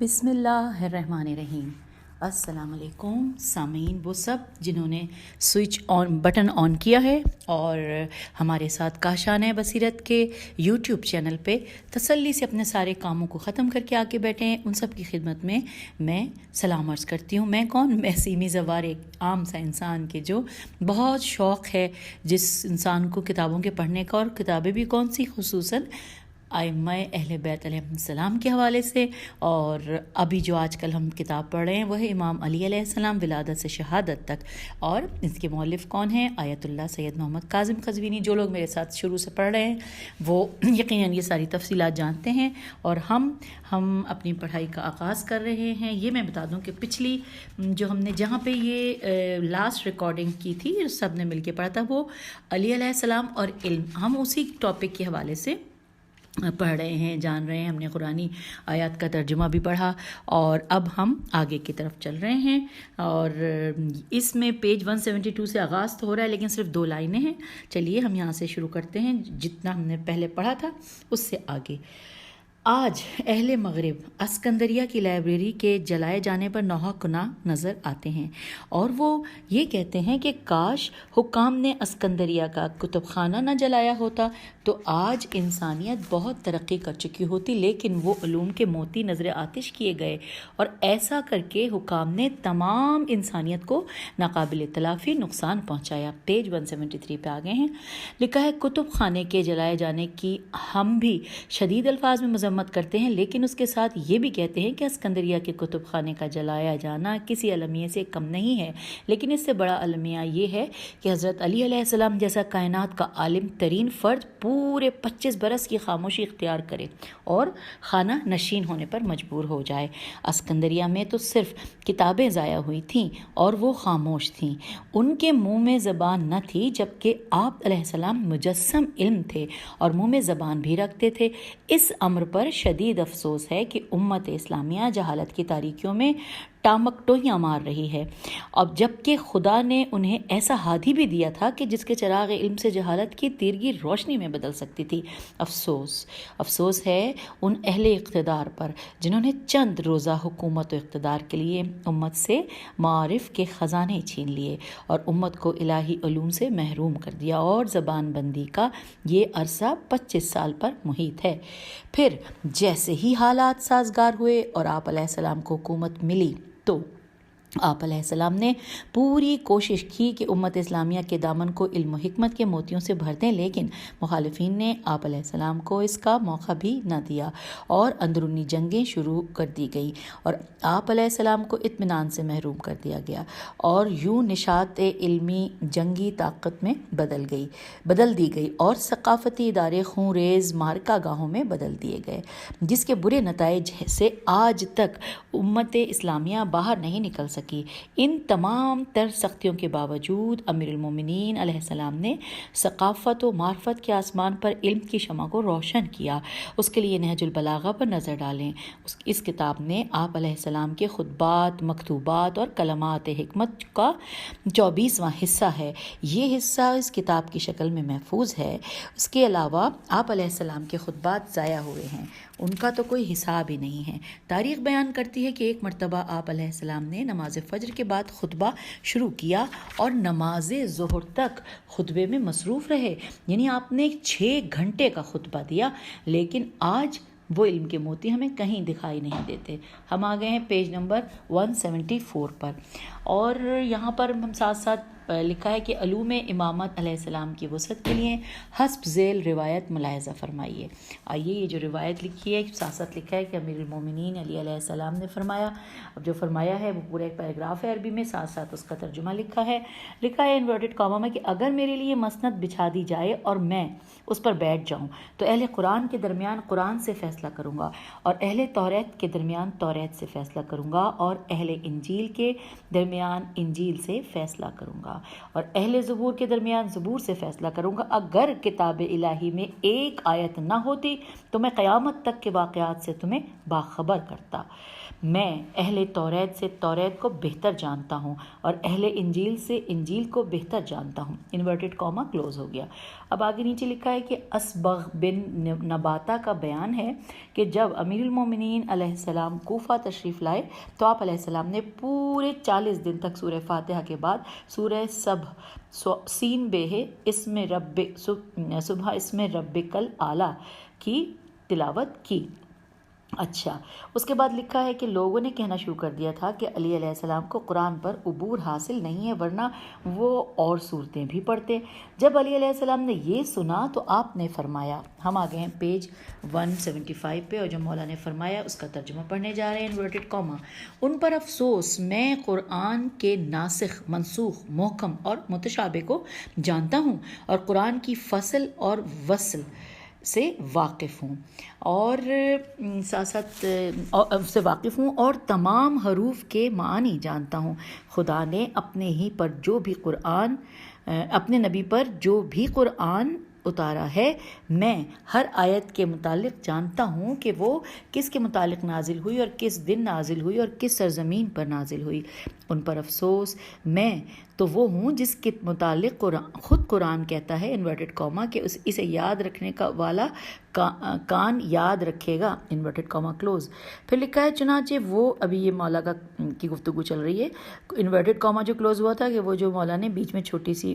بسم اللہ الرحمن الرحیم۔ السلام علیکم سامعین، وہ سب جنہوں نے سوئچ آن بٹن آن کیا ہے اور ہمارے ساتھ کاشانہ بصیرت کے یوٹیوب چینل پہ تسلی سے اپنے سارے کاموں کو ختم کر کے آگے بیٹھے ہیں، ان سب کی خدمت میں سلام عرض کرتی ہوں۔ میں کون؟ میں سیمی زوار، ایک عام سا انسان کے جو بہت شوق ہے جس انسان کو کتابوں کے پڑھنے کا، اور کتابیں بھی کون سی، خصوصاً ائمہ اہل بیت علیہ السلام کے حوالے سے۔ اور ابھی جو آج کل ہم کتاب پڑھ رہے ہیں وہ ہے امام علی علیہ السلام ولادت سے شہادت تک، اور اس کے مؤلف کون ہیں؟ آیت اللہ سید محمد کاظم قزوینی۔ جو لوگ میرے ساتھ شروع سے پڑھ رہے ہیں وہ یقیناً یہ ساری تفصیلات جانتے ہیں، اور ہم اپنی پڑھائی کا آغاز کر رہے ہیں۔ یہ میں بتا دوں کہ پچھلی جو ہم نے جہاں پہ یہ لاسٹ ریکارڈنگ کی تھی، سب نے مل کے پڑھا تھا، وہ علی علیہ السلام اور علم، ہم اسی ٹاپک کے حوالے سے پڑھ رہے ہیں، جان رہے ہیں۔ ہم نے قرآنی آیات کا ترجمہ بھی پڑھا، اور اب ہم آگے کی طرف چل رہے ہیں، اور اس میں پیج 172 سے آغاز تو ہو رہا ہے، لیکن صرف 2 لائنیں ہیں۔ چلیے ہم یہاں سے شروع کرتے ہیں، جتنا ہم نے پہلے پڑھا تھا اس سے آگے۔ آج اہل مغرب اسکندریہ کی لائبریری کے جلائے جانے پر نوحہ کناں نظر آتے ہیں، اور وہ یہ کہتے ہیں کہ کاش حکام نے اسکندریہ کا کتب خانہ نہ جلایا ہوتا تو آج انسانیت بہت ترقی کر چکی ہوتی، لیکن وہ علوم کے موتی نظر آتش کیے گئے، اور ایسا کر کے حکام نے تمام انسانیت کو ناقابل تلافی نقصان پہنچایا۔ پیج 173 پہ آگے ہیں، لکھا ہے کتب خانے کے جلائے جانے کی ہم بھی شدید الفاظ میں مذمت کرتے ہیں، لیکن اس کے ساتھ یہ بھی کہتے ہیں کہ اسکندریہ کے کتب خانے کا جلایا جانا کسی المیہ سے کم نہیں ہے، لیکن اس سے بڑا المیہ یہ ہے کہ حضرت علی علیہ السلام جیسا کائنات کا عالم ترین فرد پورے 25 برس کی خاموشی اختیار کرے اور خانہ نشین ہونے پر مجبور ہو جائے۔ اسکندریہ میں تو صرف کتابیں ضائع ہوئی تھیں اور وہ خاموش تھیں، ان کے منہ میں زبان نہ تھی، جبکہ آپ علیہ السلام مجسم علم تھے اور منہ میں زبان بھی رکھتے تھے۔ اس امر پر شدید افسوس ہے کہ امت اسلامیہ جہالت کی تاریکیوں میں ٹامکٹوہیاں مار رہی ہے، اب جبکہ خدا نے انہیں ایسا ہادی بھی دیا تھا کہ جس کے چراغ علم سے جہالت کی تیرگی روشنی میں بدل سکتی تھی۔ افسوس ہے ان اہل اقتدار پر جنہوں نے چند روزہ حکومت و اقتدار کے لیے امت سے معارف کے خزانے چھین لیے اور امت کو الہی علوم سے محروم کر دیا، اور زبان بندی کا یہ عرصہ 25 سال پر محیط ہے۔ پھر جیسے ہی حالات سازگار ہوئے اور آپ علیہ السلام کو حکومت ملی تو آپ علیہ السلام نے پوری کوشش کی کہ امت اسلامیہ کے دامن کو علم و حکمت کے موتیوں سے بھر دیں، لیکن مخالفین نے آپ علیہ السلام کو اس کا موقع بھی نہ دیا، اور اندرونی جنگیں شروع کر دی گئی، اور آپ علیہ السلام کو اطمینان سے محروم کر دیا گیا، اور یوں نشاط علمی جنگی طاقت میں بدل دی گئی، اور ثقافتی ادارے خون ریز مارکا گاہوں میں بدل دیے گئے، جس کے برے نتائج سے آج تک امت اسلامیہ باہر نہیں نکل سکی۔ ان تمام تر سختیوں کے باوجود امیر المومنین علیہ السلام نے ثقافت و معرفت کے آسمان پر علم کی شمع کو روشن کیا۔ اس کے لیے نہج البلاغہ پر نظر ڈالیں۔ اس کتاب میں آپ علیہ السلام کے خطبات، مکتوبات اور کلمات حکمت کا 24واں حصہ ہے۔ یہ حصہ اس کتاب کی شکل میں محفوظ ہے۔ اس کے علاوہ آپ علیہ السلام کے خطبات ضائع ہوئے ہیں، ان کا تو کوئی حساب ہی نہیں ہے۔ تاریخ بیان کرتی ہے کہ ایک مرتبہ آپ علیہ السلام نے نماز فجر کے بعد خطبہ شروع کیا اور نماز ظہر تک خطبے میں مصروف رہے، یعنی آپ نے 6 گھنٹے کا خطبہ دیا، لیکن آج وہ علم کے موتی ہمیں کہیں دکھائی نہیں دیتے۔ ہم آ گئے ہیں پیج نمبر 174 پر، اور یہاں پر ہم ساتھ ساتھ لکھا ہے کہ علوم امامت علیہ السلام کی وسعت کے لیے حسب ذیل روایت ملاحظہ فرمائیے۔ آئیے یہ جو روایت لکھی ہے ساتھ ساتھ لکھا ہے کہ امیر المومنین علی علیہ السلام نے فرمایا۔ اب جو فرمایا ہے وہ پورا ایک پیراگراف ہے عربی میں، ساتھ ساتھ اس کا ترجمہ لکھا ہے انورٹڈ کاما میں کہ اگر میرے لیے مسند بچھا دی جائے اور میں اس پر بیٹھ جاؤں تو اہل قرآن کے درمیان قرآن سے فیصلہ کروں گا، اور اہل توریت کے درمیان توریت سے فیصلہ کروں گا، اور اہل انجیل کے درمیان انجیل سے فیصلہ کروں گا۔ کہا، اور اہل زبور کے درمیان زبور سے فیصلہ کروں گا۔ اگر کتاب الہی میں ایک آیت نہ ہوتی تو میں قیامت تک کے واقعات سے تمہیں باخبر کرتا۔ میں اہل توریت سے توریت کو بہتر جانتا ہوں اور اہل انجیل سے انجیل کو بہتر جانتا ہوں۔ انورٹڈ کاما کلوز ہو گیا۔ اب آگے نیچے لکھا ہے کہ اسبغ بن نباتہ کا بیان ہے کہ جب امیر المومنین علیہ السلام کوفہ تشریف لائے تو آپ علیہ السلام نے پورے 40 دن تک سورہ فاتحہ کے بعد سورہ سین بے اسم رب صبح اسم ربک الاعلی کی تلاوت کی۔ اچھا، اس کے بعد لکھا ہے کہ لوگوں نے کہنا شروع کر دیا تھا کہ علی علیہ السلام کو قرآن پر عبور حاصل نہیں ہے، ورنہ وہ اور صورتیں بھی پڑھتے۔ جب علی علیہ السلام نے یہ سنا تو آپ نے فرمایا، ہم آگے ہیں پیج 175 پہ، اور جو مولا نے فرمایا اس کا ترجمہ پڑھنے جا رہے ہیں انورٹڈ کاما۔ ان پر افسوس، میں قرآن کے ناسخ، منسوخ، محکم اور متشابہ کو جانتا ہوں اور قرآن کی فصل اور وصل سے واقف ہوں اور سے واقف ہوں اور تمام حروف کے معنی جانتا ہوں۔ خدا نے اپنے نبی پر جو بھی قرآن اتارا ہے، میں ہر آیت کے متعلق جانتا ہوں کہ وہ کس کے متعلق نازل ہوئی اور کس دن نازل ہوئی اور کس سرزمین پر نازل ہوئی۔ ان پر افسوس، میں تو وہ ہوں جس کے متعلق خود قرآن کہتا ہے انورٹڈ کاما کہ اسے یاد رکھنے کا والا کان یاد رکھے گا، انورٹڈ کاما کلوز۔ پھر لکھا ہے چنانچہ وہ، ابھی یہ مولا کی گفتگو چل رہی ہے، انورٹڈ کاما جو کلوز ہوا تھا کہ وہ جو مولا نے بیچ میں چھوٹی سی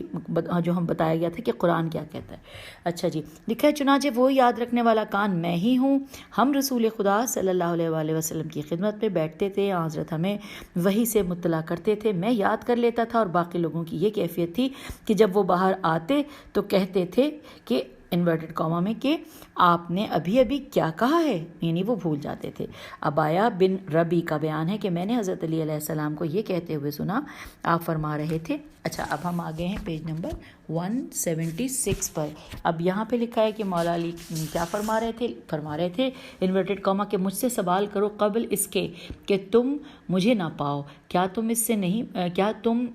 جو ہم بتایا گیا تھا کہ قرآن کیا کہتا ہے۔ اچھا جی، لکھا ہے چنانچہ وہ یاد رکھنے والا کان میں ہی ہوں۔ ہم رسول خدا صلی اللہ علیہ وآلہ وسلم کی خدمت میں بیٹھتے تھے، حضرت ہمیں وحی سے مطلع کرتے تھے، میں یاد کر لیتا تھا، اور باقی لوگوں کی یہ کیفیت تھی کہ جب وہ باہر آتے تو کہتے تھے کہ انورٹڈ کاما میں کہ آپ نے ابھی کیا کہا ہے، یعنی وہ بھول جاتے تھے۔ ابایا بن ربی کا بیان ہے کہ میں نے حضرت علی علیہ السلام کو یہ کہتے ہوئے سنا، آپ فرما رہے تھے۔ اچھا، اب ہم آگے ہیں پیج نمبر 176 پر۔ اب یہاں پہ لکھا ہے کہ مولا علی کیا فرما رہے تھے انورٹڈ کاما کہ مجھ سے سوال کرو قبل اس کے کہ تم مجھے نہ پاؤ۔ کیا تم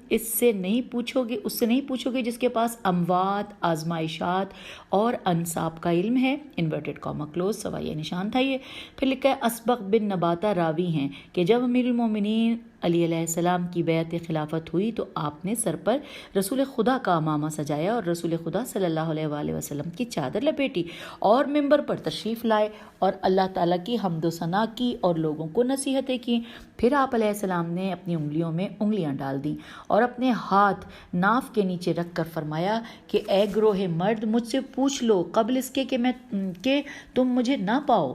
اس سے نہیں پوچھو گے جس کے پاس اموات، آزمائشات اور انصاب کا علم ہے، انورٹڈ کاما کلوز، سوائے نشان تھا یہ۔ پھر لکھا ہے اسبغ بن نباتہ راوی ہیں کہ جب امیر المومنین علی علیہ السلام کی بیعت خلافت ہوئی تو آپ نے سر پر رسول خدا کا امامہ سجایا اور رسول خدا صلی اللہ علیہ وآلہ وسلم کی چادر لپیٹی اور منبر پر تشریف لائے اور اللہ تعالیٰ کی حمد و ثنا کی اور لوگوں کو نصیحتیں کی۔ پھر آپ علیہ السلام نے اپنی انگلیوں میں انگلیاں ڈال دیں اور اپنے ہاتھ ناف کے نیچے رکھ کر فرمایا کہ اے گروہ مرد، مجھ سے پوچھ لو قبل اس کے کہ تم مجھے نہ پاؤ۔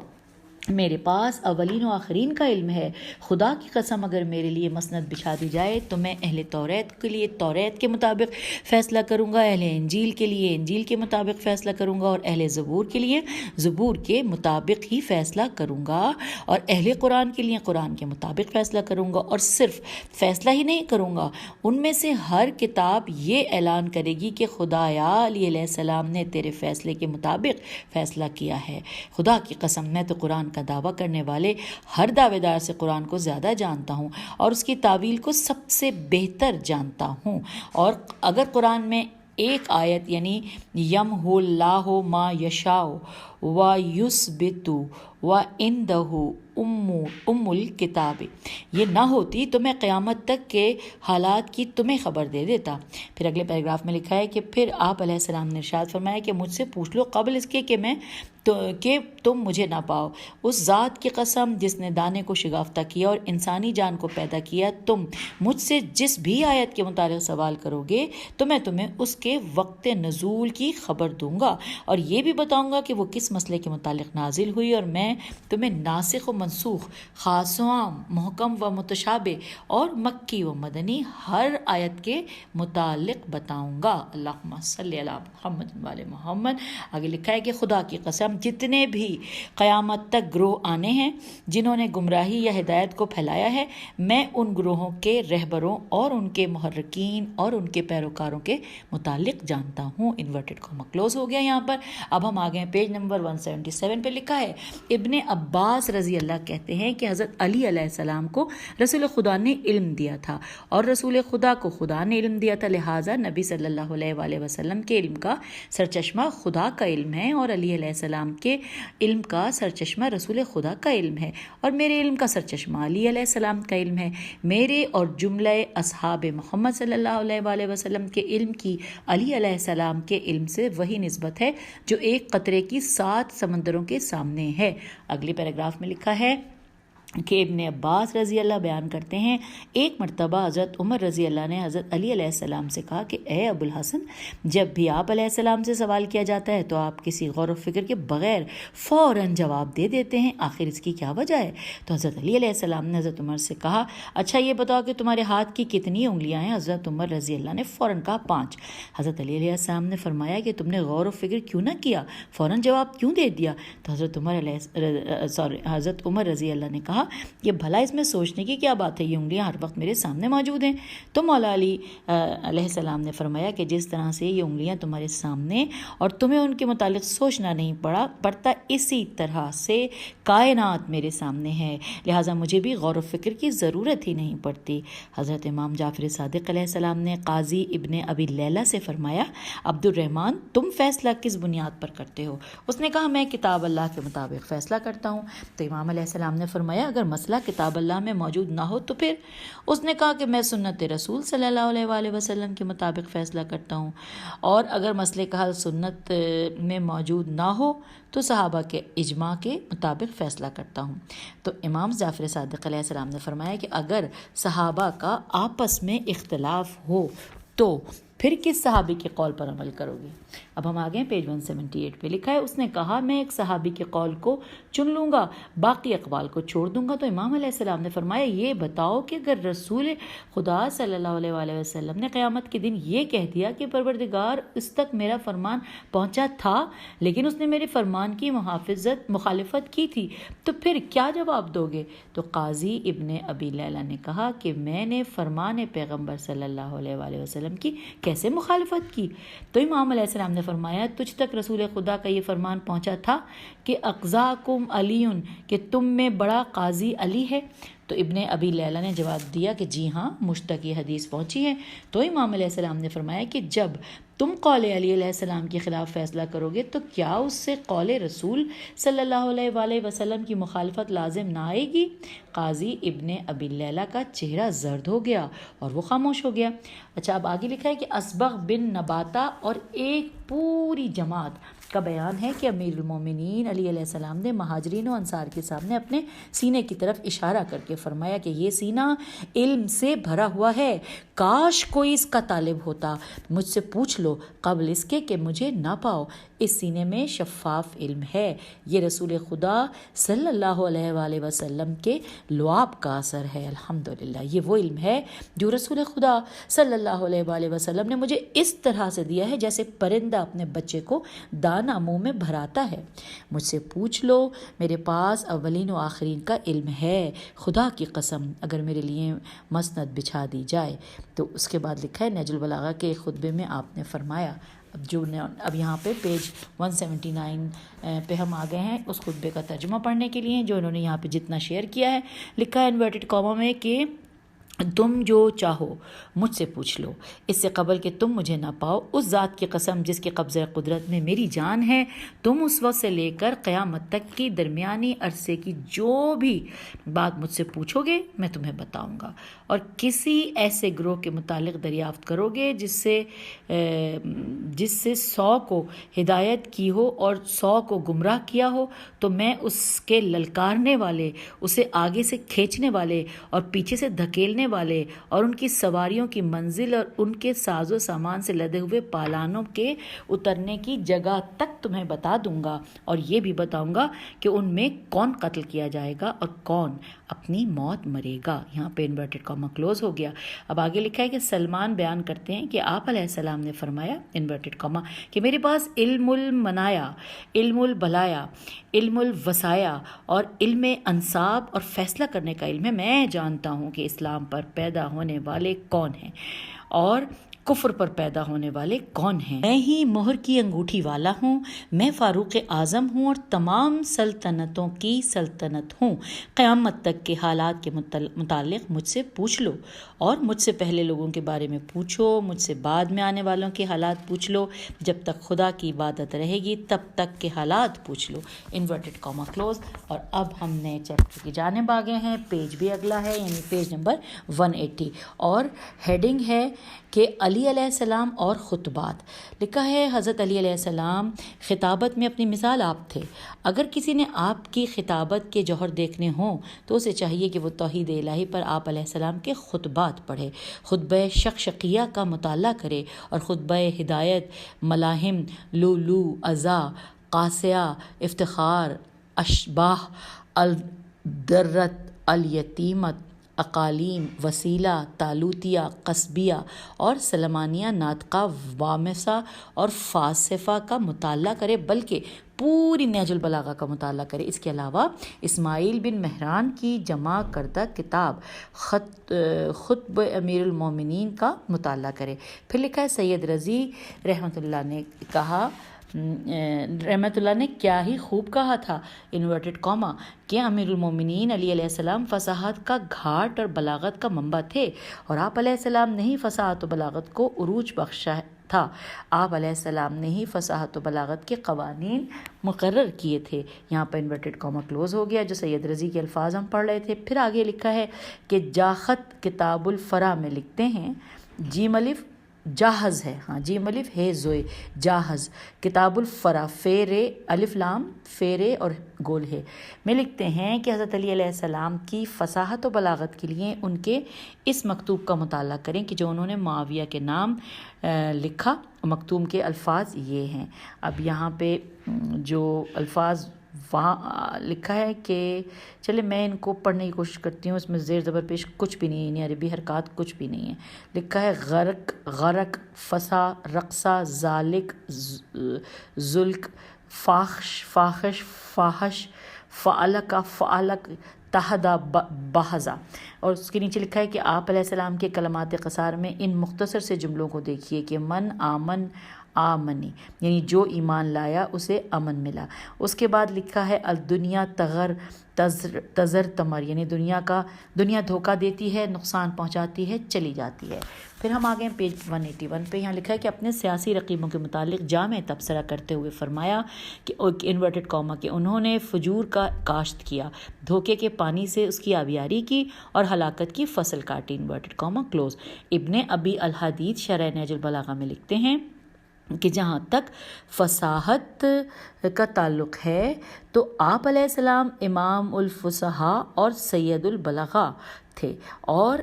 میرے پاس اولین و آخرین کا علم ہے۔ خدا کی قسم، اگر میرے لیے مسند بچھا دی جائے تو میں اہل توریت کے لیے توریت کے مطابق فیصلہ کروں گا، اہل انجیل کے لیے انجیل کے مطابق فیصلہ کروں گا، اور اہل زبور کے لیے زبور کے مطابق ہی فیصلہ کروں گا، اور اہل قرآن کے لیے قرآن کے مطابق فیصلہ کروں گا، اور صرف فیصلہ ہی نہیں کروں گا، ان میں سے ہر کتاب یہ اعلان کرے گی کہ خدایا علی علیہ السلام نے تیرے فیصلے کے مطابق فیصلہ کیا ہے۔ خدا کی قسم، میں تو قرآن کا دعویٰ کرنے والے ہر دعوے دار سے قرآن کو زیادہ جانتا ہوں اور اس کی تعویل کو سب سے بہتر جانتا ہوں، اور اگر قرآن میں ایک آیت یعنی یمحو اللہ ما یشاء ویثبت وعندہ ام الکتاب یہ نہ ہوتی تو میں قیامت تک کے حالات کی تمہیں خبر دے دیتا۔ پھر اگلے پیراگراف میں لکھا ہے کہ پھر آپ علیہ السلام نے ارشاد فرمایا کہ مجھ سے پوچھ لو قبل اس کے کہ تم مجھے نہ پاؤ۔ اس ذات کی قسم جس نے دانے کو شگافتہ کیا اور انسانی جان کو پیدا کیا، تم مجھ سے جس بھی آیت کے متعلق سوال کرو گے تو میں تمہیں اس کے وقت نزول کی خبر دوں گا اور یہ بھی بتاؤں گا کہ وہ کس مسئلے کے متعلق نازل ہوئی، اور میں تمہیں ناسخ و منسوخ، خاص و عام، محکم و متشابہ اور مکی و مدنی ہر آیت کے متعلق بتاؤں گا۔ اللہم صلی علی محمد وعلی محمد۔ آگے لکھا ہے کہ خدا کی قسم جتنے بھی قیامت تک گروہ آنے ہیں جنہوں نے گمراہی یا ہدایت کو پھیلایا ہے، میں ان گروہوں کے رہبروں اور ان کے محرکین اور ان کے پیروکاروں کے متعلق جانتا ہوں۔ انورٹڈ کاما کلوز ہو گیا یہاں پر۔ اب ہم آگے ہیں پیج نمبر نمبر 177 پہ لکھا ہے، ابن عباس رضی اللہ کہتے ہیں کہ حضرت علی علیہ السلام کو رسول خدا نے علم دیا تھا اور رسول خدا کو خدا نے علم دیا تھا، لہٰذا نبی صلی اللہ علیہ وآلہ وسلم کے علم کا سرچشمہ خدا کا علم ہے اور علی علیہ السلام کے علم کا سرچشمہ رسول خدا کا علم ہے، اور میرے علم کا سرچشمہ علی علیہ السلام کا علم ہے۔ میرے اور جملہ اصحاب محمد صلی اللہ علیہ وآلہ وسلم کے علم کی علی علیہ السلام کے علم سے وہی نسبت ہے جو ایک قطرے کی 7 سمندروں کے سامنے ہے۔ اگلی پیراگراف میں لکھا ہے کہ ابن عباس رضی اللہ بیان کرتے ہیں، ایک مرتبہ حضرت عمر رضی اللہ نے حضرت علی علیہ السلام سے کہا کہ اے ابو الحسن، جب بھی آپ علیہ السلام سے سوال کیا جاتا ہے تو آپ کسی غور و فکر کے بغیر فوراً جواب دے دیتے ہیں، آخر اس کی کیا وجہ ہے؟ تو حضرت علی علیہ السلام نے حضرت عمر سے کہا، اچھا یہ بتاؤ کہ تمہارے ہاتھ کی کتنی انگلیاں ہیں؟ حضرت عمر رضی اللہ نے فوراً کہا 5۔ حضرت علی علیہ السلام نے فرمایا کہ تم نے غور و فکر کیوں نہ کیا، فوراً جواب کیوں دے دیا؟ تو حضرت عمر رضی اللہ نے کہا، یہ بھلا اس میں سوچنے کی کیا بات ہے، یہ انگلیاں ہر وقت میرے سامنے موجود ہیں۔ تو مولا علی علیہ السلام نے فرمایا کہ جس طرح سے یہ انگلیاں تمہارے سامنے اور تمہیں ان کے متعلق سوچنا نہیں پڑتا، اسی طرح سے کائنات میرے سامنے ہے، لہٰذا مجھے بھی غور و فکر کی ضرورت ہی نہیں پڑتی۔ حضرت امام جعفر صادق علیہ السلام نے قاضی ابن ابی لیلہ سے فرمایا، عبد الرحمن تم فیصلہ کس بنیاد پر کرتے ہو؟ اس نے کہا، میں کتاب اللہ کے مطابق فیصلہ کرتا ہوں۔ تو امام علیہ السلام نے فرمایا، اگر مسئلہ کتاب اللہ میں موجود نہ ہو تو پھر؟ اس نے کہا کہ میں سنت رسول صلی اللہ علیہ وآلہ وسلم کے مطابق فیصلہ کرتا ہوں، اور اگر مسئلے کا حل سنت میں موجود نہ ہو تو صحابہ کے اجماع کے مطابق فیصلہ کرتا ہوں۔ تو امام جعفر صادق علیہ السلام نے فرمایا کہ اگر صحابہ کا آپس میں اختلاف ہو تو پھر کس صحابی کے قول پر عمل کرو گے؟ اب ہم آگے پیج 178 پہ لکھا ہے، اس نے کہا میں ایک صحابی کے قول کو چن لوں گا، باقی اقوال کو چھوڑ دوں گا۔ تو امام علیہ السلام نے فرمایا، یہ بتاؤ کہ اگر رسول خدا صلی اللہ علیہ وآلہ وسلم نے قیامت کے دن یہ کہہ دیا کہ پروردگار اس تک میرا فرمان پہنچا تھا لیکن اس نے میرے فرمان کی مخالفت کی تھی، تو پھر کیا جواب دو گے؟ تو قاضی ابن ابی لیلہ نے کہا کہ میں نے فرمان پیغمبر صلی اللہ علیہ وآلہ وسلم کی کیسے مخالفت کی؟ تو امام علیہ السلام نے فرمایا، تجھ تک رسول خدا کا یہ فرمان پہنچا تھا کہ اقضاکم علی، کہ تم میں بڑا قاضی علی ہے؟ تو ابن ابی لیلہ نے جواب دیا کہ جی ہاں، مجھ تک یہ حدیث پہنچی ہے۔ تو امام علیہ السلام نے فرمایا کہ جب تم قول علی علیہ السلام کے خلاف فیصلہ کرو گے تو کیا اس سے قول رسول صلی اللہ علیہ وآلہ وسلم کی مخالفت لازم نہ آئے گی؟ قاضی ابن ابی لیلہ کا چہرہ زرد ہو گیا اور وہ خاموش ہو گیا۔ اچھا، اب آگے لکھا ہے کہ اسبغ بن نباتہ اور ایک پوری جماعت کا بیان ہے کہ امیر المومنین علی علیہ السلام نے مہاجرین و انصار کے سامنے اپنے سینے کی طرف اشارہ کر کے فرمایا کہ یہ سینہ علم سے بھرا ہوا ہے، کاش کوئی اس کا طالب ہوتا، مجھ سے پوچھ لو قبل اس کے کہ مجھے نہ پاؤ، اس سینے میں شفاف علم ہے، یہ رسول خدا صلی اللہ علیہ وآلہ وسلم کے لعاب کا اثر ہے۔ الحمدللہ، یہ وہ علم ہے جو رسول خدا صلی اللہ علیہ وآلہ وسلم نے مجھے اس طرح سے دیا ہے جیسے پرندہ اپنے بچے کو دانہ منہ میں بھراتا ہے۔ مجھ سے پوچھ لو، میرے پاس اولین و آخرین کا علم ہے، خدا کی قسم اگر میرے لیے مسند بچھا دی جائے۔ تو اس کے بعد لکھا ہے نہج البلاغہ کے خطبے میں آپ نے فرمایا، اب یہاں پہ پیج 179 پہ ہم آ گئے ہیں اس خطبے کا ترجمہ پڑھنے کے لیے جو انہوں نے یہاں پہ جتنا شیئر کیا ہے۔ لکھا ہے انورٹڈ کاما میں کہ تم جو چاہو مجھ سے پوچھ لو، اس سے قبل کہ تم مجھے نہ پاؤ، اس ذات کی قسم جس کے قبضہ قدرت میں میری جان ہے، تم اس وقت سے لے کر قیامت تک کی درمیانی عرصے کی جو بھی بات مجھ سے پوچھو گے میں تمہیں بتاؤں گا، اور کسی ایسے گروہ کے متعلق دریافت کرو گے جس سے 100 کو ہدایت کی ہو اور 100 کو گمراہ کیا ہو، تو میں اس کے للکارنے والے، اسے آگے سے کھینچنے والے اور پیچھے سے دھکیلنے والے اور ان کی سواریوں کی منزل اور ان کے ساز و سامان سے لدے ہوئے پالانوں کے اترنے کی جگہ تک تمہیں بتا دوں گا، اور یہ بھی بتاؤں گا کہ ان میں کون قتل کیا جائے گا اور کون اپنی موت مرے گا۔ یہاں پہ انورٹڈ کاما کلوز ہو گیا۔ اب آگے لکھا ہے کہ سلمان بیان کرتے ہیں کہ آپ علیہ السلام نے فرمایا انورٹڈ کاما کہ میرے پاس علم المنایا، علم البلایا، علم الوسایا اور علم انصاب اور فیصلہ کرنے کا علم ہے۔ میں جانتا ہوں کہ اسلام پر پیدا ہونے والے کون ہیں اور کفر پر پیدا ہونے والے کون ہیں؟ میں ہی مہر کی انگوٹھی والا ہوں، میں فاروق اعظم ہوں اور تمام سلطنتوں کی سلطنت ہوں۔ قیامت تک کے حالات کے متعلق مجھ سے پوچھ لو، اور مجھ سے پہلے لوگوں کے بارے میں پوچھو، مجھ سے بعد میں آنے والوں کے حالات پوچھ لو، جب تک خدا کی عبادت رہے گی تب تک کے حالات پوچھ لو، انورٹڈ کاما کلوز۔ اور اب ہم نئے چیپٹر کی جانب آگے ہیں، پیج بھی اگلا ہے، یعنی پیج نمبر 180، اور ہیڈنگ ہے کہ علی علیہ السلام اور خطبات۔ لکھا ہے حضرت علی علیہ السلام خطابت میں اپنی مثال آپ تھے۔ اگر کسی نے آپ کی خطابت کے جوہر دیکھنے ہوں تو اسے چاہیے کہ وہ توحید الہی پر آپ علیہ السلام کے خطبات پڑھے، خطبہ شقشقیہ کا مطالعہ کرے اور خطبہ ہدایت، ملاحم، لولو، عزا، قاسیہ، افتخار، اشباح، الدرت، الیتیمت، اقالیم، وسیلہ، تالوتیہ، قصبیہ اور سلمانیہ ناطقہ، وامسہ اور فاسفہ کا مطالعہ کرے، بلکہ پوری نہج البلاغہ کا مطالعہ کرے۔ اس کے علاوہ اسماعیل بن مہران کی جمع کردہ کتاب خطب امیر المومنین کا مطالعہ کرے۔ پھر لکھا ہے سید رضی رحمۃ اللہ نے کہا، رحمۃ اللہ نے کیا ہی خوب کہا تھا، انورٹڈ کاما، کہ امیر المومنین علی علیہ السلام فصاحت کا گھاٹ اور بلاغت کا منبع تھے، اور آپ علیہ السلام نے ہی فصاحت و بلاغت کو عروج بخشا تھا۔ آپ علیہ السلام نے ہی فصاحت و بلاغت کے قوانین مقرر کیے تھے۔ یہاں پر انورٹڈ کاما کلوز ہو گیا، جو سید رضی کے الفاظ ہم پڑھ رہے تھے۔ پھر آگے لکھا ہے کہ جاخت کتاب الفرا میں لکھتے ہیں، جیم الف جاہز ہے، ہاں جیم الف ہے زوئے، جاہز کتاب الفرا، فیرے الف لام فیرے اور گول ہے میں لکھتے ہیں کہ حضرت علی علیہ السلام کی فصاحت و بلاغت کے لیے ان کے اس مکتوب کا مطالعہ کریں کہ جو انہوں نے معاویہ کے نام لکھا۔ مکتوب کے الفاظ یہ ہیں۔ اب یہاں پہ جو الفاظ وہاں لکھا ہے کہ چلے میں ان کو پڑھنے کی کوشش کرتی ہوں، اس میں زیر زبر پیش کچھ بھی نہیں ہے، یعنی عربی حرکات کچھ بھی نہیں ہے۔ لکھا ہے غرق، غرق، فسا، رقصہ، ذالک، ذلک، فاحش، فاحش، فاحش، فعلک، فعلک، تہدا، بہزا۔ اور اس کے نیچے لکھا ہے کہ آپ علیہ السلام کے کلمات قصار میں ان مختصر سے جملوں کو دیکھیے کہ من آمن آمنی، یعنی جو ایمان لایا اسے امن ملا۔ اس کے بعد لکھا ہے الدنیا تغر تزر تمر، یعنی دنیا دھوکہ دیتی ہے، نقصان پہنچاتی ہے، چلی جاتی ہے۔ پھر ہم آگے ہیں پیج 181 پہ، یہاں لکھا ہے کہ اپنے سیاسی رقیبوں کے متعلق جامع تبصرہ کرتے ہوئے فرمایا کہ انورٹڈ کاما کہ انہوں نے فجور کا کاشت کیا، دھوکے کے پانی سے اس کی آبیاری کی اور ہلاکت کی فصل کاٹی، انورٹڈ کاما کلوز۔ ابن ابی الحدید شرح نہج البلاغہ میں لکھتے ہیں کہ جہاں تک فصاحت کا تعلق ہے تو آپ علیہ السلام امام الفصحاء اور سید البلغاء تھے، اور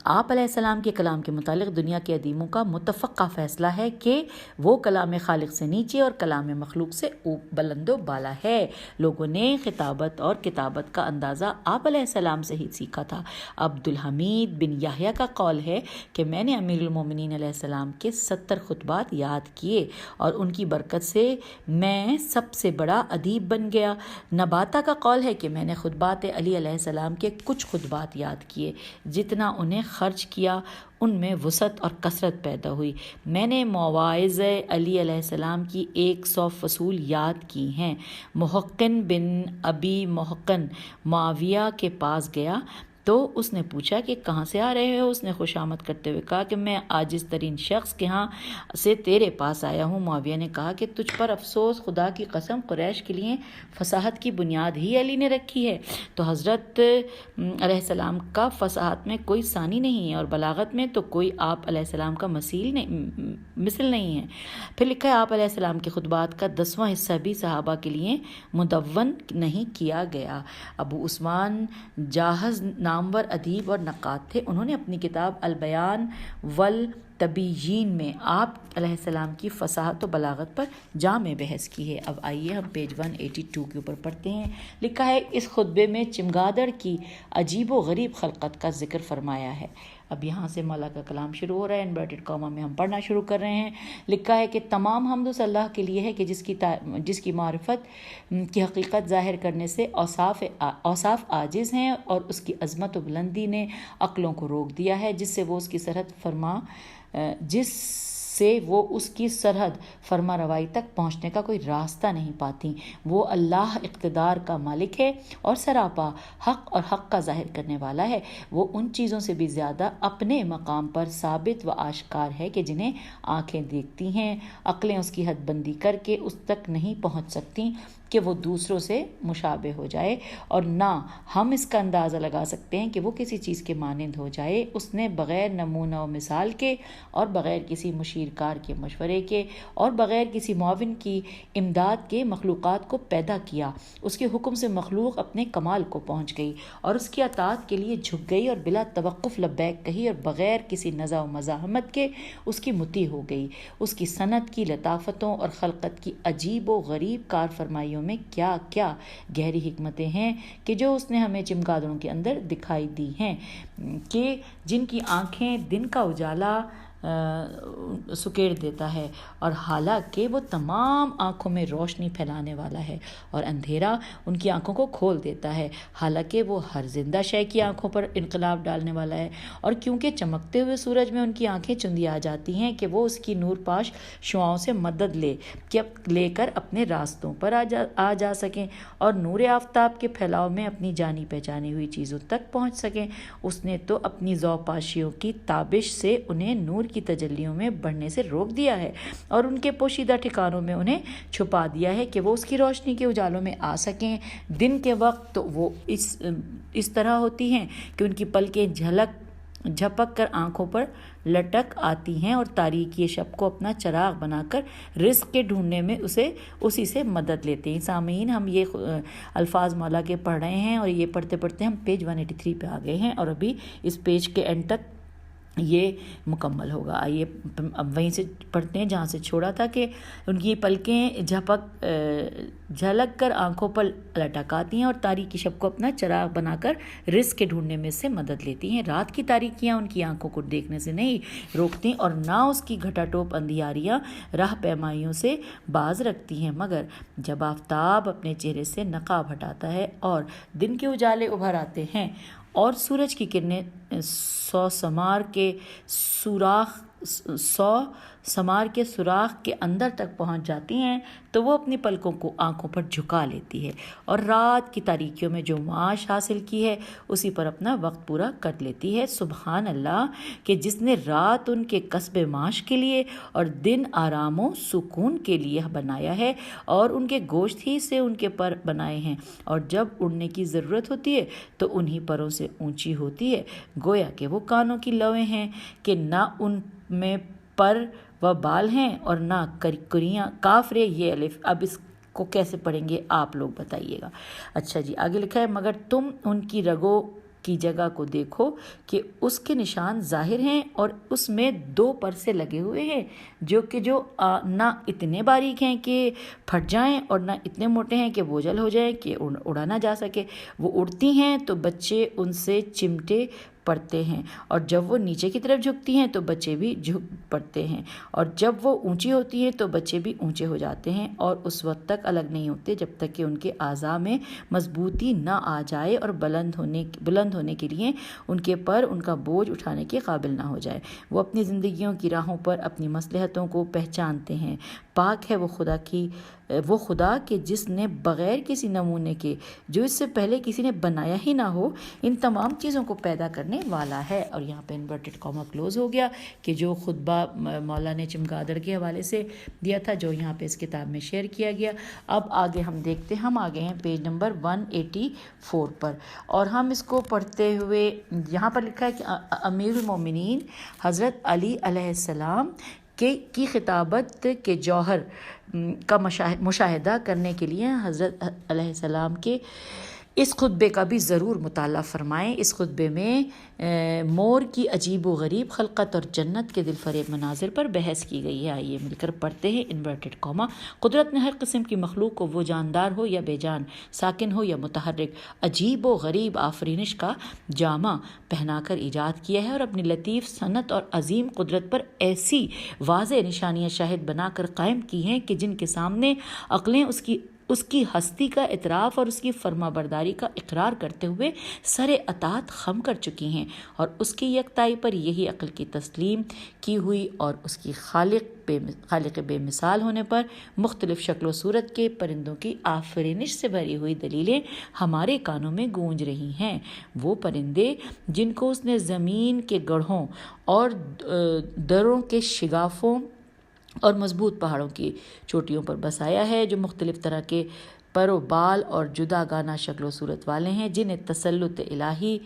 آپ علیہ السلام کے کلام کے متعلق دنیا کے ادیموں کا متفقہ فیصلہ ہے کہ وہ کلام خالق سے نیچے اور کلام مخلوق سے بلند و بالا ہے۔ لوگوں نے خطابت اور کتابت کا اندازہ آپ علیہ السلام سے ہی سیکھا تھا۔ عبدالحمید بن یحییٰ کا قول ہے کہ میں نے امیر المومنین علیہ السلام کے 70 خطبات یاد کیے اور ان کی برکت سے میں سب سے بڑا ادیب بن گیا۔ نباتہ کا قول ہے کہ میں نے خطبات علی علیہ السلام کے کچھ خطبات یاد کیے، جتنا انہیں خرچ کیا ان میں وسعت اور کثرت پیدا ہوئی۔ میں نے مواعظ علی علیہ السلام کی 100 فصول یاد کی ہیں۔ محقن بن ابی محقن معاویہ کے پاس گیا تو اس نے پوچھا کہ کہاں سے آ رہے ہو؟ اس نے خوش آمد کرتے ہوئے کہا کہ میں عاجز ترین شخص کے ہاں سے تیرے پاس آیا ہوں۔ معاویہ نے کہا کہ تجھ پر افسوس، خدا کی قسم قریش کے لیے فصاحت کی بنیاد ہی علی نے رکھی ہے، تو حضرت علیہ السلام کا فصاحت میں کوئی ثانی نہیں ہے اور بلاغت میں تو کوئی آپ علیہ السلام کا مثل نہیں ہے۔ پھر لکھا ہے آپ علیہ السلام کے خطبات کا 10واں حصہ بھی صحابہ کے لیے مدون نہیں کیا گیا۔ ابو عثمان جاہز نامور ادیب اور نقاد تھے، انہوں نے اپنی کتاب البیان والتبیین میں آپ علیہ السلام کی فصاحت و بلاغت پر جامع بحث کی ہے۔ اب آئیے ہم پیج 182 کے اوپر پڑھتے ہیں۔ لکھا ہے اس خطبے میں چمگادڑ کی عجیب و غریب خلقت کا ذکر فرمایا ہے۔ اب یہاں سے مولا کا کلام شروع ہو رہا ہے، انورٹڈ کاما میں ہم پڑھنا شروع کر رہے ہیں۔ لکھا ہے کہ تمام حمد اس اللہ کے لیے ہے کہ جس کی معرفت کی حقیقت ظاہر کرنے سے اوصاف عاجز ہیں، اور اس کی عظمت و بلندی نے عقلوں کو روک دیا ہے، جس سے وہ اس کی صرف جس سے وہ اس کی سرحد فرما روائی تک پہنچنے کا کوئی راستہ نہیں پاتی۔ وہ اللہ اقتدار کا مالک ہے اور سراپا حق اور حق کا ظاہر کرنے والا ہے۔ وہ ان چیزوں سے بھی زیادہ اپنے مقام پر ثابت و آشکار ہے کہ جنہیں آنکھیں دیکھتی ہیں، عقلیں اس کی حد بندی کر کے اس تک نہیں پہنچ سکتی کہ وہ دوسروں سے مشابہ ہو جائے، اور نہ ہم اس کا اندازہ لگا سکتے ہیں کہ وہ کسی چیز کے مانند ہو جائے۔ اس نے بغیر نمونہ و مثال کے اور بغیر کسی مشیر کار کے مشورے کے اور بغیر کسی معاون کی امداد کے مخلوقات کو پیدا کیا۔ اس کے حکم سے مخلوق اپنے کمال کو پہنچ گئی اور اس کی اطاعت کے لیے جھک گئی اور بلا توقف لبیک کہی اور بغیر کسی نزع و مزاحمت کے اس کی مطیع ہو گئی۔ اس کی صنعت کی لطافتوں اور خلقت کی عجیب و غریب کار فرمائیوں میں کیا کیا گہری حکمتیں ہیں کہ جو اس نے ہمیں چمگادڑوں کے اندر دکھائی دی ہیں، کہ جن کی آنکھیں دن کا اجالا سکیڑ دیتا ہے، اور حالانکہ وہ تمام آنکھوں میں روشنی پھیلانے والا ہے، اور اندھیرا ان کی آنکھوں کو کھول دیتا ہے، حالانکہ وہ ہر زندہ شے کی آنکھوں پر انقلاب ڈالنے والا ہے۔ اور کیونکہ چمکتے ہوئے سورج میں ان کی آنکھیں چندی آ جاتی ہیں کہ وہ اس کی نور پاش شعاؤں سے مدد لے کر اپنے راستوں پر آ جا سکیں اور نور آفتاب کے پھیلاؤ میں اپنی جانی پہچانی ہوئی چیزوں تک پہنچ سکیں۔ اس نے تو اپنی ذوپاشیوں کی تابش سے انہیں نور کی تجلیوں میں بڑھنے سے روک دیا ہے اور ان کے پوشیدہ ٹھکانوں میں انہیں چھپا دیا ہے کہ وہ اس کی روشنی کے اجالوں میں آ سکیں۔ دن کے وقت تو وہ اس طرح ہوتی ہیں کہ ان کی پلکیں جھپک کر آنکھوں پر لٹک آتی ہیں اور تاریکی شب کو اپنا چراغ بنا کر رزق کے ڈھونڈنے میں اسی سے مدد لیتے ہیں۔ سامعین، ہم یہ الفاظ مولا کے پڑھ رہے ہیں اور یہ پڑھتے پڑھتے ہم پیج 183 پہ آ گئے ہیں اور ابھی اس پیج کے اینڈ تک یہ مکمل ہوگا۔ آئیے اب وہیں سے پڑھتے ہیں جہاں سے چھوڑا تھا کہ ان کی پلکیں جھلک کر آنکھوں پر لٹک آتی ہیں اور تاریکی شب کو اپنا چراغ بنا کر رزق کے ڈھونڈنے میں سے مدد لیتی ہیں۔ رات کی تاریکیاں ان کی آنکھوں کو دیکھنے سے نہیں روکتی اور نہ اس کی گھٹا ٹوپ اندھیاریاں راہ پیمائیوں سے باز رکھتی ہیں، مگر جب آفتاب اپنے چہرے سے نقاب ہٹاتا ہے اور دن کے اجالے ابھر آتے ہیں اور سورج کی کرنیں سو سمار کے سوراخ کے اندر تک پہنچ جاتی ہیں تو وہ اپنی پلکوں کو آنکھوں پر جھکا لیتی ہے اور رات کی تاریکیوں میں جو معاش حاصل کی ہے اسی پر اپنا وقت پورا کر لیتی ہے۔ سبحان اللہ کہ جس نے رات ان کے کسب معاش کے لیے اور دن آرام و سکون کے لیے بنایا ہے اور ان کے گوشت ہی سے ان کے پر بنائے ہیں، اور جب اڑنے کی ضرورت ہوتی ہے تو انہی پروں سے اونچی ہوتی ہے، گویا کہ وہ کانوں کی لویں ہیں کہ نہ ان میں پر و بال ہیں اور نہ کریاں کاف رے یہ الف۔ اب اس کو کیسے پڑھیں گے آپ لوگ بتائیے گا۔ اچھا جی، آگے لکھا ہے مگر تم ان کی رگوں کی جگہ کو دیکھو کہ اس کے نشان ظاہر ہیں اور اس میں 2 پرسے لگے ہوئے ہیں جو نہ اتنے باریک ہیں کہ پھٹ جائیں اور نہ اتنے موٹے ہیں کہ بوجھل ہو جائیں کہ اڑا نہ جا سکے۔ وہ اڑتی ہیں تو بچے ان سے چمٹے پڑتے ہیں اور جب وہ نیچے کی طرف جھکتی ہیں تو بچے بھی جھک پڑتے ہیں، اور جب وہ اونچی ہوتی ہیں تو بچے بھی اونچے ہو جاتے ہیں اور اس وقت تک الگ نہیں ہوتے جب تک کہ ان کے اعضاء میں مضبوطی نہ آ جائے اور بلند ہونے کے لیے ان کے پر ان کا بوجھ اٹھانے کے قابل نہ ہو جائے۔ وہ اپنی زندگیوں کی راہوں پر اپنی مصلحتوں کو پہچانتے ہیں۔ پاک ہے وہ خدا کہ جس نے بغیر کسی نمونے کے، جو اس سے پہلے کسی نے بنایا ہی نہ ہو، ان تمام چیزوں کو پیدا کرنے والا ہے۔ اور یہاں پہ انورٹڈ کاما کلوز ہو گیا کہ جو خطبہ مولا نے چمگادڑ کے حوالے سے دیا تھا، جو یہاں پہ اس کتاب میں شیئر کیا گیا۔ اب آگے ہم دیکھتے ہیں، ہم آگے ہیں پیج نمبر 184 پر، اور ہم اس کو پڑھتے ہوئے یہاں پر لکھا ہے کہ امیر المومنین حضرت علی علیہ السلام کی خطابت کے جوہر کا مشاہدہ کرنے کے لیے حضرت علیہ السلام کے اس خطبے کا بھی ضرور مطالعہ فرمائیں۔ اس خطبے میں مور کی عجیب و غریب خلقت اور جنت کے دل فریب مناظر پر بحث کی گئی ہے۔ آئیے مل کر پڑھتے ہیں۔ انورٹڈ کاما، قدرت نے ہر قسم کی مخلوق کو، وہ جاندار ہو یا بے جان، ساکن ہو یا متحرک، عجیب و غریب آفرینش کا جامہ پہنا کر ایجاد کیا ہے اور اپنی لطیف صنعت اور عظیم قدرت پر ایسی واضح نشانیاں شاہد بنا کر قائم کی ہیں کہ جن کے سامنے عقلیں اس کی اس کی ہستی کا اعتراف اور اس کی فرما برداری کا اقرار کرتے ہوئے سر اطاعت خم کر چکی ہیں، اور اس کی یکتائی پر یہی عقل کی تسلیم کی ہوئی اور اس کی خالق بے مثال ہونے پر مختلف شکل و صورت کے پرندوں کی آفرینش سے بھری ہوئی دلیلیں ہمارے کانوں میں گونج رہی ہیں۔ وہ پرندے جن کو اس نے زمین کے گڑھوں اور دروں کے شگافوں اور مضبوط پہاڑوں کی چوٹیوں پر بسایا ہے، جو مختلف طرح کے پر و بال اور جدا گانا شکل و صورت والے ہیں، جنہیں تسلط الہی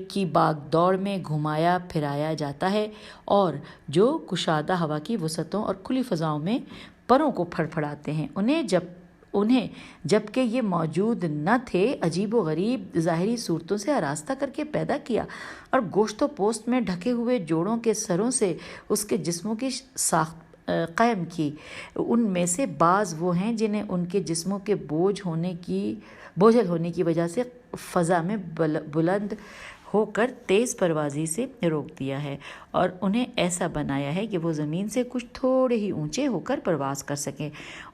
کی باغ دوڑ میں گھمایا پھرایا جاتا ہے، اور جو کشادہ ہوا کی وسعتوں اور کھلی فضاؤں میں پروں کو پھڑ پھڑاتے ہیں۔ انہیں جب کہ یہ موجود نہ تھے، عجیب و غریب ظاہری صورتوں سے آراستہ کر کے پیدا کیا، اور گوشت و پوست میں ڈھکے ہوئے جوڑوں کے سروں سے اس کے جسموں کی ساخت قائم کی۔ ان میں سے بعض وہ ہیں جنہیں ان کے جسموں کے بوجھل ہونے کی وجہ سے فضا میں بلند ہو کر تیز پروازی سے روک دیا ہے، اور انہیں ایسا بنایا ہے کہ وہ زمین سے کچھ تھوڑے ہی اونچے ہو کر پرواز کر سکیں۔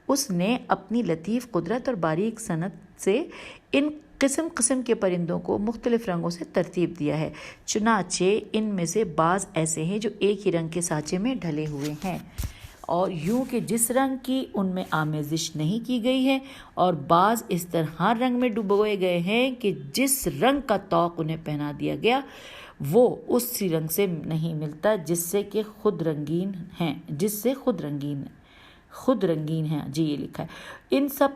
اس نے اپنی لطیف قدرت اور باریک صنعت سے ان قسم قسم کے پرندوں کو مختلف رنگوں سے ترتیب دیا ہے، چنانچہ ان میں سے بعض ایسے ہیں جو ایک ہی رنگ کے سانچے میں ڈھلے ہوئے ہیں، اور یوں کہ جس رنگ کی ان میں آمیزش نہیں کی گئی ہے، اور بعض اس طرح رنگ میں ڈبوئے گئے ہیں کہ جس رنگ کا طوق انہیں پہنا دیا گیا وہ اسی رنگ سے نہیں ملتا جس سے خود رنگین ہیں۔ جی یہ لکھا ہے۔ ان سب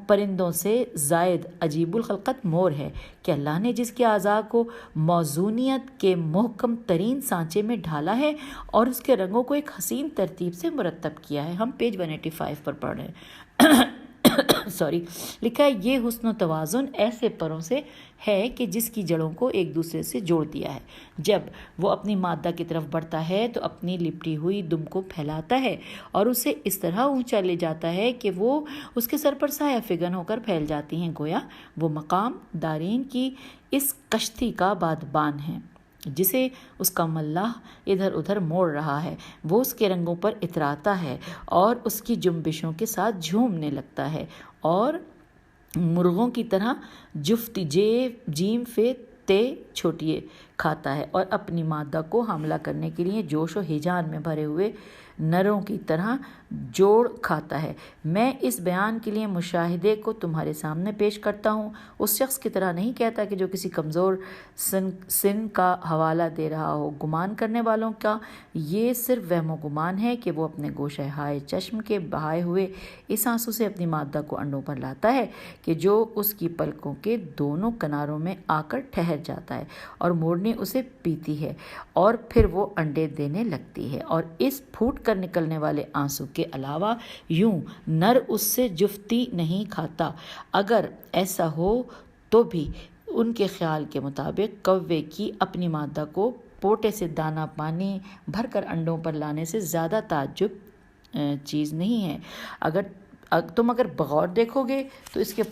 پرندوں سے زائد عجیب الخلقت مور ہے کہ اللہ نے جس کے اعضاء کو موزونیت کے محکم ترین سانچے میں ڈھالا ہے اور اس کے رنگوں کو ایک حسین ترتیب سے مرتب کیا ہے۔ ہم پیج 185 پر پڑھ رہے ہیں۔ لکھا ہے یہ حسن و توازن ایسے پروں سے ہے کہ جس کی جڑوں کو ایک دوسرے سے جوڑ دیا ہے۔ جب وہ اپنی مادہ کی طرف بڑھتا ہے تو اپنی لپٹی ہوئی دم کو پھیلاتا ہے اور اسے اس طرح اونچا لے جاتا ہے کہ وہ اس کے سر پر سایہ فگن ہو کر پھیل جاتی ہیں، گویا وہ مقام دارین کی اس کشتی کا بادبان ہے جسے اس کا ملاح ادھر ادھر موڑ رہا ہے۔ وہ اس کے رنگوں پر اتراتا ہے اور اس کی جنبشوں کے ساتھ جھومنے لگتا ہے، اور مرغوں کی طرح جفتی جیم فے تے چھوٹیے کھاتا ہے، اور اپنی مادہ کو حاملہ کرنے کے لیے جوش و ہیجان میں بھرے ہوئے نروں کی طرح جوڑ کھاتا ہے۔ میں اس بیان کے لیے مشاہدے کو تمہارے سامنے پیش کرتا ہوں، اس شخص کی طرح نہیں کہتا کہ جو کسی کمزور سن کا حوالہ دے رہا ہو۔ گمان کرنے والوں کا یہ صرف وہم و گمان ہے کہ وہ اپنے گوشہ ہائے چشم کے بہائے ہوئے اس آنسو سے اپنی مادہ کو انڈوں پر لاتا ہے کہ جو اس کی پلکوں کے دونوں کناروں میں آ کر ٹھہر جاتا ہے، اور موڑنی اسے پیتی ہے، اور پھر وہ انڈے دینے لگتی ہے۔ اور اس پھوٹ کر نکلنے والے آنسو کے علاوہ یوں نر اس سے جفتی نہیں کھاتا۔ اگر ایسا ہو تو بھی ان کے خیال کے مطابق کوے کی اپنی مادہ کو پوٹے سے دانہ پانی بھر کر انڈوں پر لانے سے زیادہ تعجب چیز نہیں ہے۔ تم اگر بغور دیکھو گے تو اس کے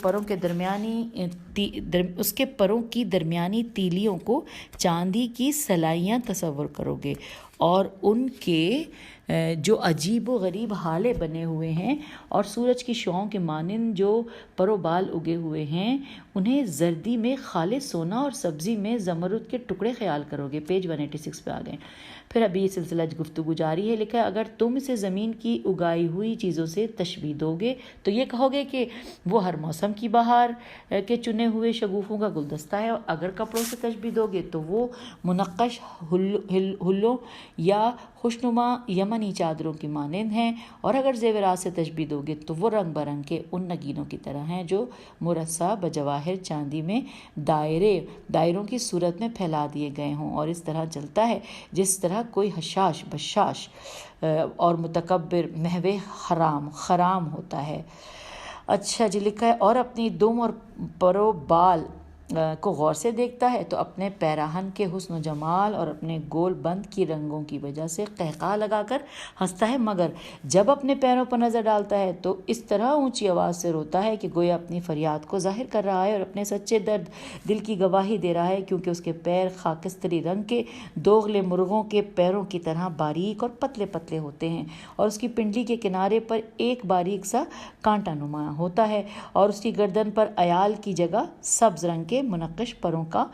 پروں کی درمیانی تیلیوں کو چاندی کی سلائیاں تصور کرو گے، اور ان کے جو عجیب و غریب ہالے بنے ہوئے ہیں اور سورج کی شعاؤں کے مانند جو پر و بال اگے ہوئے ہیں، انہیں زردی میں خالص سونا اور سبزی میں زمرد کے ٹکڑے خیال کرو گے۔ پیج 186 پہ آ گئے۔ پھر ابھی یہ سلسلہ گفتگو جاری ہے۔ لکھا ہے اگر تم اسے زمین کی اگائی ہوئی چیزوں سے تشبیہ دو گے تو یہ کہو گے کہ وہ ہر موسم کی بہار کے چنے ہوئے شگوفوں کا گلدستہ ہے، اور اگر کپڑوں سے تشبیہ دو گے تو وہ منقش ہلوں یا خوشنما یمنی چادروں کی مانند ہیں، اور اگر زیورات سے تشبیہ دو گے تو وہ رنگ برنگ کے ان نگینوں کی طرح ہیں جو مرصع بجواہر چاندی میں دائروں کی صورت میں پھیلا دیے گئے ہوں، اور اس طرح چلتا ہے جس طرح کوئی حشاش بشاش اور متکبر محو خرام ہوتا ہے۔ اچھا جی، لکھا ہے اور اپنی دم اور پرو بال کو غور سے دیکھتا ہے تو اپنے پیراہن کے حسن و جمال اور اپنے گول بند کی رنگوں کی وجہ سے قہقہا لگا کر ہنستا ہے، مگر جب اپنے پیروں پر نظر ڈالتا ہے تو اس طرح اونچی آواز سے روتا ہے کہ گویا اپنی فریاد کو ظاہر کر رہا ہے اور اپنے سچے درد دل کی گواہی دے رہا ہے، کیونکہ اس کے پیر خاکستری رنگ کے دوغلے مرغوں کے پیروں کی طرح باریک اور پتلے پتلے ہوتے ہیں، اور اس کی پنڈلی کے کنارے پر ایک باریک سا کانٹا نما ہوتا ہے، اور اس کی گردن پر عیال کی جگہ سبز رنگ کے منقش پروں کا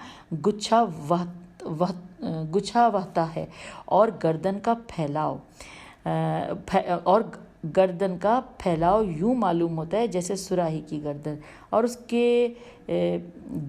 گچھا وہتا ہے، اور گردن کا پھیلاؤ یوں معلوم ہوتا ہے جیسے سراہی کی گردن، اور اس کے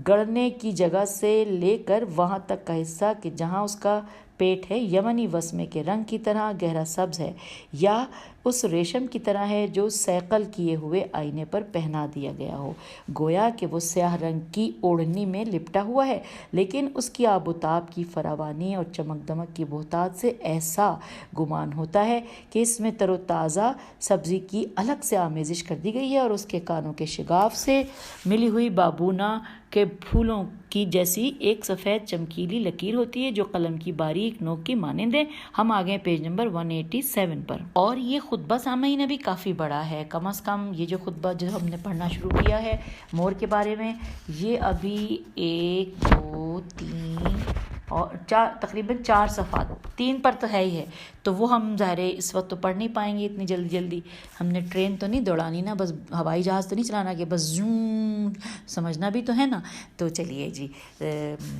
گڑنے کی جگہ سے لے کر وہاں تک کا حصہ کہ جہاں اس کا پیٹ ہے یمنی وسمے کے رنگ کی طرح گہرا سبز ہے، یا اس ریشم کی طرح ہے جو صیقل کیے ہوئے آئینے پر پہنا دیا گیا ہو، گویا کہ وہ سیاہ رنگ کی اوڑھنی میں لپٹا ہوا ہے، لیکن اس کی آب و تاب کی فراوانی اور چمک دمک کی بہتات سے ایسا گمان ہوتا ہے کہ اس میں تر و تازہ سبزی کی الگ سے آمیزش کر دی گئی ہے، اور اس کے کانوں کے شگاف سے ملی ہوئی بابونا کے پھولوں کی جیسی ایک سفید چمکیلی لکیر ہوتی ہے جو قلم کی باریک نوک کی مانند ہے۔ ہم آگئے پیج نمبر 187 پر، اور یہ خطبہ سامعین ابھی کافی بڑا ہے، کم از کم یہ جو خطبہ جو ہم نے پڑھنا شروع کیا ہے مور کے بارے میں، یہ ابھی 1 2 3 اور 4 تقریباً 4 صفحات، 3 پر تو ہے ہی ہے، تو وہ ہم ظاہر ہے اس وقت تو پڑھ نہیں پائیں گے اتنی جلدی، ہم نے ٹرین تو نہیں دوڑانی نا، بس ہوائی جہاز تو نہیں چلانا کہ بس زوم، سمجھنا بھی تو ہے نا۔ تو چلیے جی،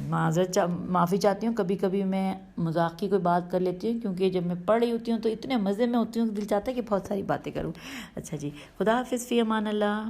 معافی چاہتی ہوں، کبھی کبھی میں مذاق کی کوئی بات کر لیتی ہوں، کیونکہ جب میں پڑھ رہی ہوتی ہوں تو اتنے مزے میں ہوتی ہوں، دل چاہتا ہے کہ بہت ساری باتیں کروں۔ اچھا جی، خدا حافظ، فی امان اللہ۔